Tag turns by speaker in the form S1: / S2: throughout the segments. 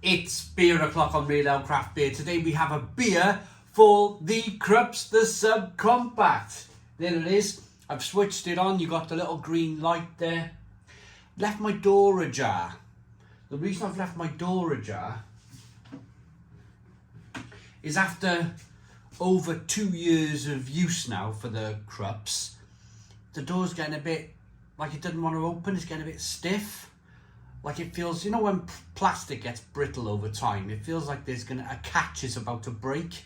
S1: It's beer o'clock on Real Ale Craft Beer. Today we have a beer for the Krups, the subcompact. There it is. I've switched it on. You got the little green light there. Left my door ajar. The reason I've left my door ajar is after over 2 years of use now for the Krups, the door's getting a bit like it doesn't want to open. It's getting a bit stiff. Like it feels, you know, when plastic gets brittle over time, it feels like there's a catch is about to break.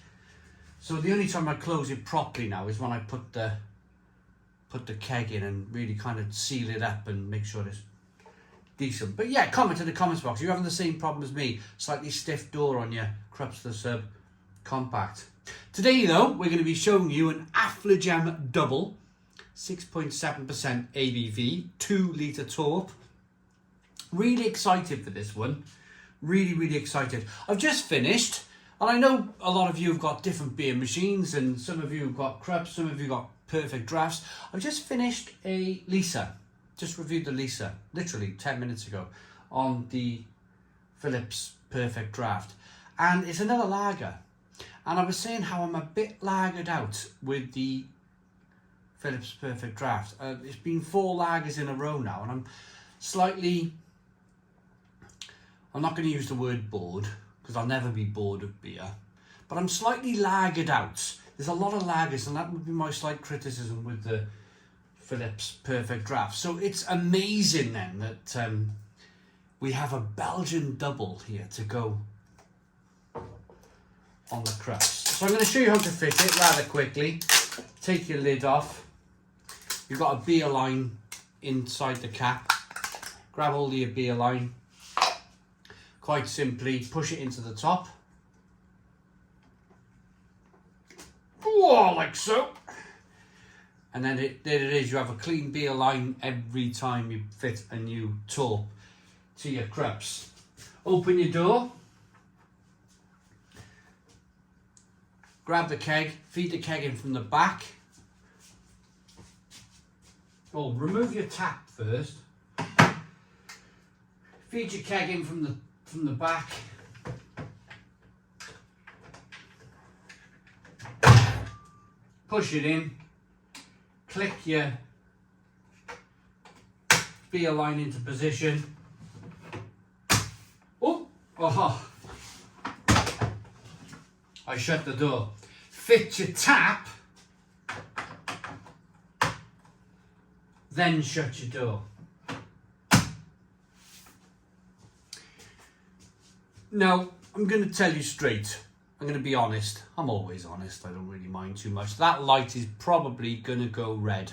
S1: So the only time I close it properly now is when I put the keg in and really kind of seal it up and make sure it's decent. But yeah, comment in the comments box. You're having the same problem as me. Slightly stiff door on your Krups the Sub Compact. Today though, we're going to be showing you an Affligem Dubbel, 6.7% ABV, 2 litre Torp. Really excited for this one. Really excited. I've just finished, and I know a lot of you have got different beer machines, and some of you have got Krups, some of you got perfect drafts. I've just finished a Lisa. Just reviewed the Lisa, literally 10 minutes ago, on the Phillips Perfect Draft. And it's another lager. And I was saying how I'm a bit lagered out with the Phillips Perfect Draft. It's been 4 lagers in a row now, and I'm not going to use the word bored, because I'll never be bored of beer, but I'm slightly lagered out. There's a lot of lagers, and that would be my slight criticism with the Phillips Perfect Draft. So it's amazing then that we have a Belgian double here to go on the Krups. So I'm going to show you how to fit it rather quickly. Take your lid off. You've got a beer line inside the cap. Grab hold of your beer line. Quite simply, push it into the top. Whoa, like so. And then there it is. You have a clean beer line every time you fit a new Torp to your Krups. Open your door. Grab the keg. Feed the keg in from the back. Oh, remove your tap first. Feed your keg in from the back. Push it in. Click your beer line into position. Oh, I shut the door. Fit your tap, then shut your door. Now, I'm going to tell you straight. I'm going to be honest. I'm always honest. I don't really mind too much. That light is probably going to go red.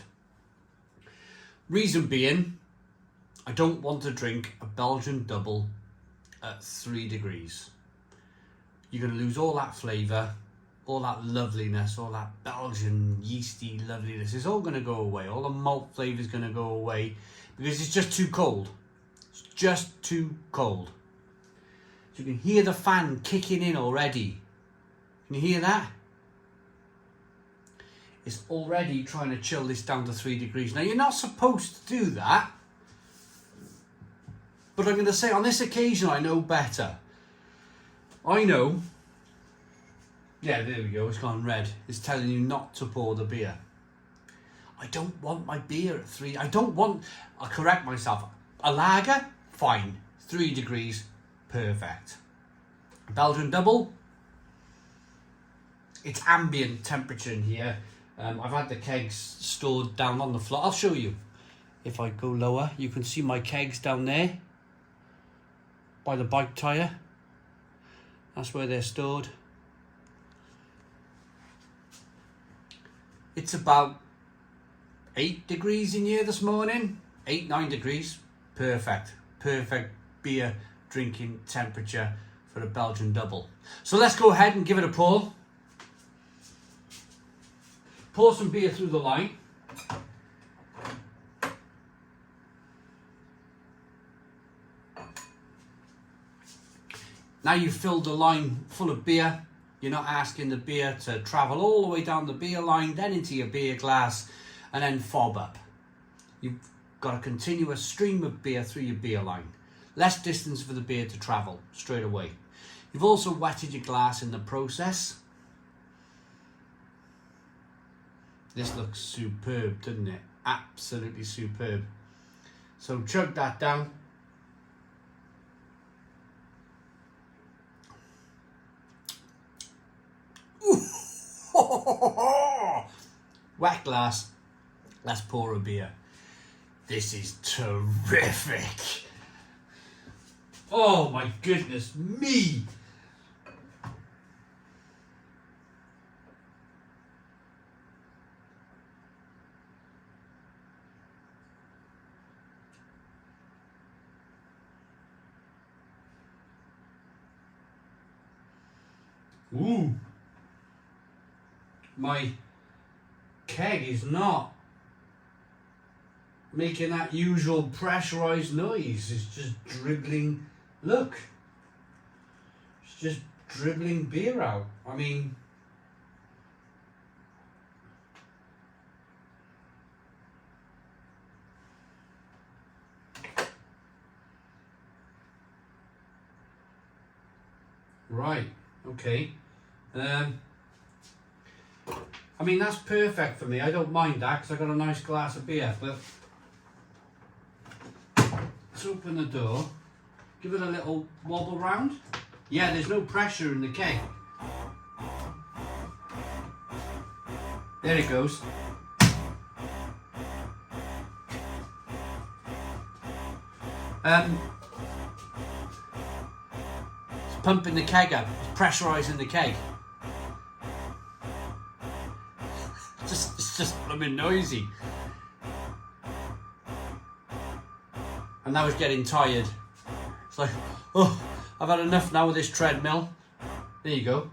S1: Reason being, I don't want to drink a Belgian double at 3 degrees. You're going to lose all that flavour, all that loveliness, all that Belgian yeasty loveliness. It's all going to go away. All the malt flavour is going to go away because it's just too cold. It's just too cold. So you can hear the fan kicking in already. Can you hear that? It's already trying to chill this down to 3 degrees. Now, you're not supposed to do that. But I'm going to say on this occasion, I know better. I know. Yeah, there we go. It's gone red. It's telling you not to pour the beer. I don't want my beer at 3. I'll correct myself. A lager? Fine. 3 degrees. Perfect. Belgian double. It's ambient temperature in here. I've had the kegs stored down on the floor. I'll show you. If I go lower, you can see my kegs down there by the bike tyre. That's where they're stored. It's about 8 degrees in here this morning. 8-9 degrees. Perfect. Perfect beer drinking temperature for a Belgian double. So let's go ahead and give it a pour. Pour some beer through the line. Now you've filled the line full of beer. You're not asking the beer to travel all the way down the beer line, then into your beer glass, and then fob up. You've got a continuous stream of beer through your beer line. Less distance for the beer to travel straight away. You've also wetted your glass in the process. This looks superb, doesn't it? Absolutely superb. So chug that down. Wet glass. Let's pour a beer. This is terrific. Oh my goodness me. Ooh. My keg is not making that usual pressurized noise. It's just dribbling. Look. It's just dribbling beer out. I mean, right, okay. I mean, that's perfect for me. I don't mind that because I got a nice glass of beer. But let's open the door. Give it a little wobble round. Yeah, there's no pressure in the keg. There it goes. It's pumping the keg up. It's pressurising the keg. It's just blooming noisy. And I was getting tired. It's like, oh, I've had enough now with this treadmill. There you go.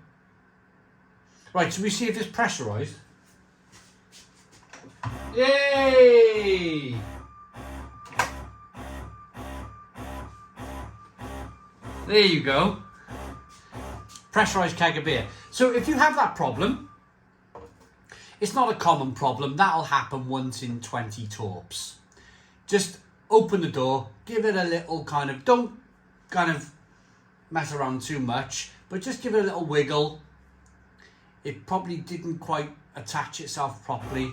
S1: Right, so we see if it's pressurised. Yay! There you go. Pressurised keg of beer. So if you have that problem, it's not a common problem. That'll happen once in 20 torps. Just open the door, give it a little kind of, don't kind of mess around too much, but just give it a little wiggle. It probably didn't quite attach itself properly.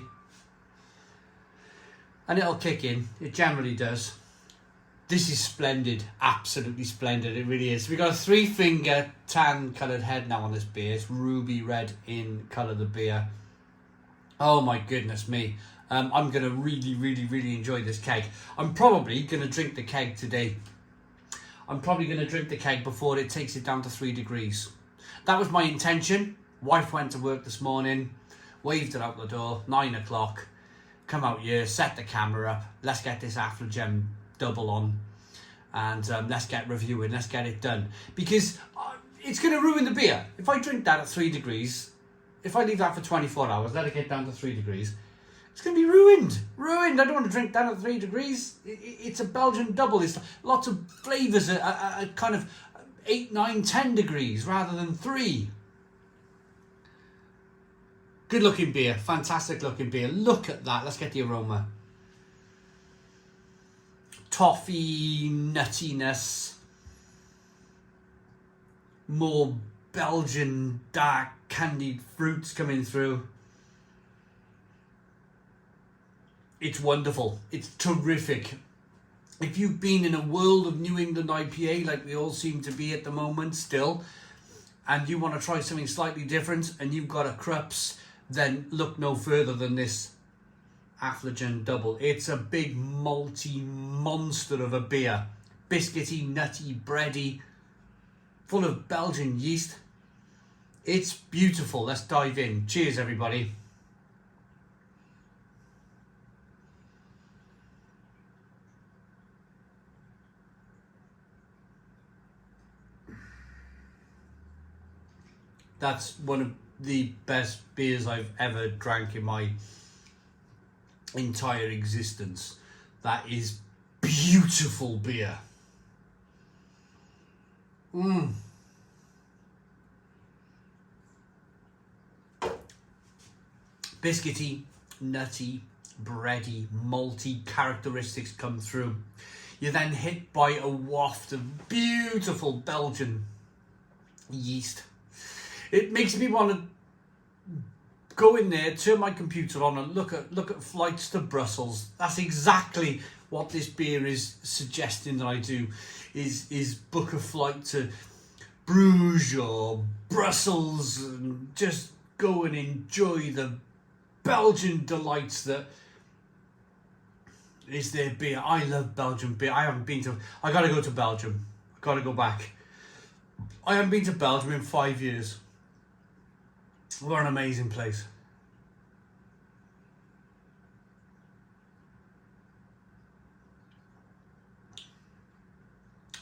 S1: And it'll kick in. It generally does. This is splendid. Absolutely splendid. It really is. We've got a 3-finger tan coloured head now on this beer. It's ruby red in colour, the beer. Oh my goodness me. I'm going to really enjoy this keg. I'm probably going to drink the keg today. I'm probably going to drink the keg before it takes it down to 3 degrees. That was my intention. Wife went to work this morning, waved it out the door, 9 o'clock. Come out here, set the camera up. Let's get this Affligem Dubbel on. And let's get reviewing, let's get it done. Because it's going to ruin the beer. If I drink that at 3 degrees, if I leave that for 24 hours, let it get down to 3 degrees, it's going to be ruined. Ruined. I don't want to drink that at 3 degrees. It's a Belgian double. It's lots of flavours at kind of 8, 9, 10 degrees rather than 3. Good looking beer. Fantastic looking beer. Look at that. Let's get the aroma. Toffee, nuttiness. More Belgian dark candied fruits coming through. It's wonderful. It's terrific. If you've been in a world of New England IPA like we all seem to be at the moment still, and you want to try something slightly different and you've got a Krups, then look no further than this Affligem Dubbel. It's a big malty monster of a beer. Biscuity, nutty, bready, full of Belgian yeast. It's beautiful. Let's dive in. Cheers, everybody. That's one of the best beers I've ever drank in my entire existence. That is beautiful beer. Biscuity, nutty, bready, malty characteristics come through. You're then hit by a waft of beautiful Belgian yeast. It makes me want to go in there, turn my computer on and look at flights to Brussels. That's exactly what this beer is suggesting that I do, is book a flight to Bruges or Brussels and just go and enjoy the Belgian delights that is their beer. I love Belgian beer. I gotta go to Belgium. I gotta go back. I haven't been to Belgium in 5 years. What an amazing place.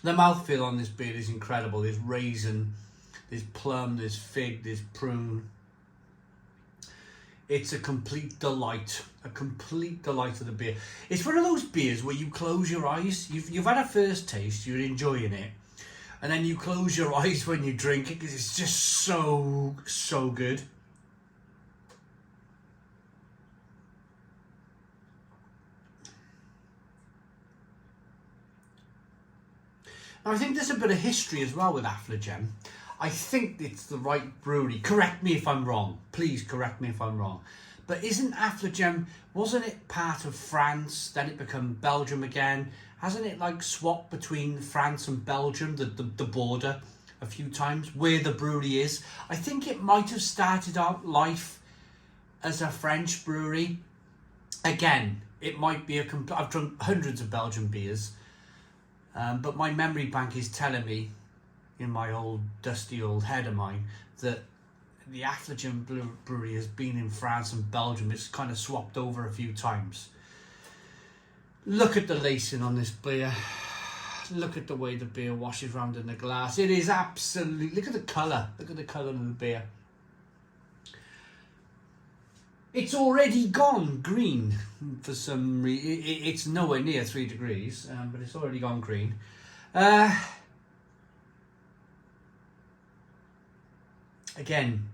S1: The mouthfeel on this beer is incredible. There's raisin, there's plum, there's fig, there's prune. It's a complete delight of the beer. It's one of those beers where you close your eyes. You've had a first taste, you're enjoying it, and then you close your eyes when you drink it because it's just so good. Now, I think there's a bit of history as well with Affligem. I think it's the right brewery. Correct me if I'm wrong. Please correct me if I'm wrong. But isn't Affligem, wasn't it part of France, then it became Belgium again? Hasn't it like swapped between France and Belgium, the border, a few times, where the brewery is? I think it might have started out life as a French brewery. Again, it might be I've drunk hundreds of Belgian beers, but my memory bank is telling me, in my old dusty old head of mine, that the Affligem brewery has been in France and Belgium. It's kind of swapped over a few times. Look at the lacing on this beer. Look at the way the beer washes around in the glass. It is absolutely, look at the colour. Look at the colour of the beer. It's already gone green for some reason. It's nowhere near 3 degrees, but it's already gone green. Again,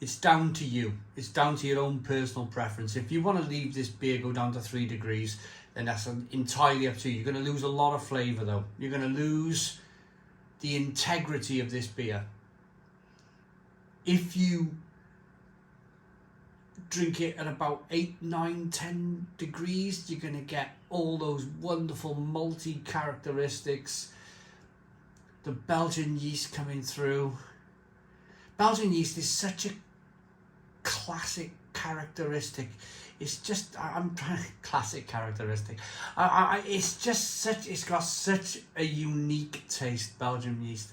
S1: it's down to you. It's down to your own personal preference. If you want to leave this beer go down to 3 degrees, then that's entirely up to you. You're going to lose a lot of flavour though. You're going to lose the integrity of this beer. If you drink it at about 8, 9, 10 degrees, you're going to get all those wonderful malty characteristics. The Belgian yeast coming through. Belgian yeast is such a classic characteristic. It's just, I'm trying, classic characteristic. It's just such, it's got such a unique taste, Belgian yeast.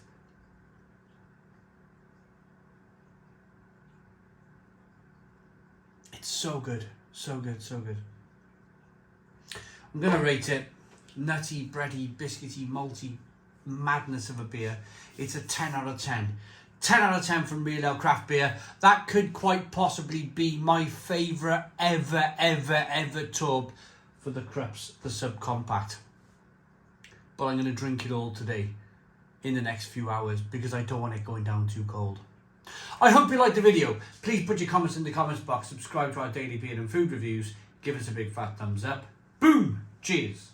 S1: It's so good, so good, so good. I'm going to rate it nutty, bready, biscuity, malty madness of a beer. It's a 10 out of 10. 10 out of 10 from Real Ale Craft Beer. That could quite possibly be my favourite ever torp for the Krups, the subcompact. But I'm going to drink it all today in the next few hours because I don't want it going down too cold. I hope you liked the video. Please put your comments in the comments box. Subscribe to our daily beer and food reviews. Give us a big fat thumbs up. Boom! Cheers!